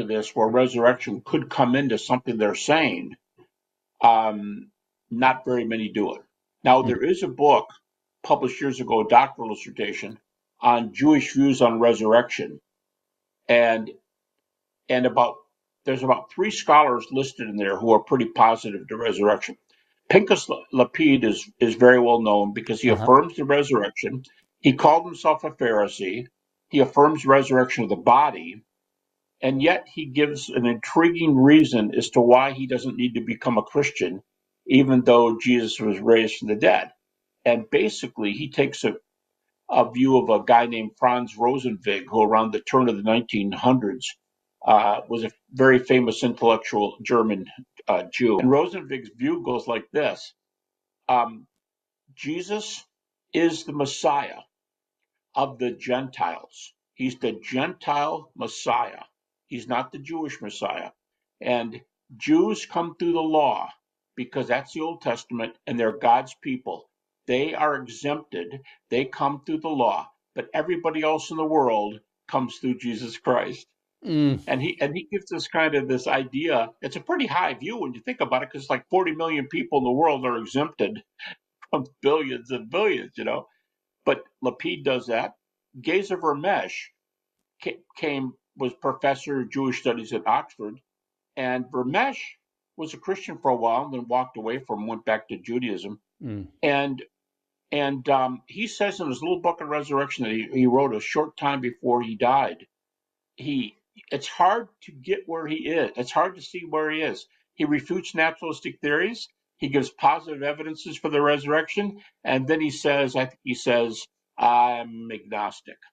of this where resurrection could come into something they're saying, not very many do it. Now, there is a book published years ago, a doctoral dissertation on Jewish views on resurrection, and about there's about 3 scholars listed in there who are pretty positive to resurrection. Pinchas Lapid is very well known because he Uh-huh. affirms the resurrection. He called himself a Pharisee. He affirms resurrection of the body, and yet he gives an intriguing reason as to why he doesn't need to become a Christian, even though Jesus was raised from the dead. And basically, he takes a view of a guy named Franz Rosenzweig, who around the turn of the 1900s was a very famous intellectual German Jew. And Rosenzweig's view goes like this. Jesus is the Messiah of the Gentiles. He's the Gentile Messiah. He's not the Jewish Messiah. And Jews come through the law because that's the Old Testament and they're God's people. They are exempted. They come through the law, but everybody else in the world comes through Jesus Christ. And he gives us kind of this idea. It's a pretty high view when you think about it, because like 40 million people in the world are exempted from billions and billions. But Lapid does that. Geza Vermesh was professor of Jewish studies at Oxford, and Vermesh was a Christian for a while, and then walked away from, went back to Judaism, and he says in his little book on resurrection that he wrote a short time before he died. It's hard to get where he is. It's hard to see where he is. He refutes naturalistic theories. He gives positive evidences for the resurrection, and then he says, I'm agnostic.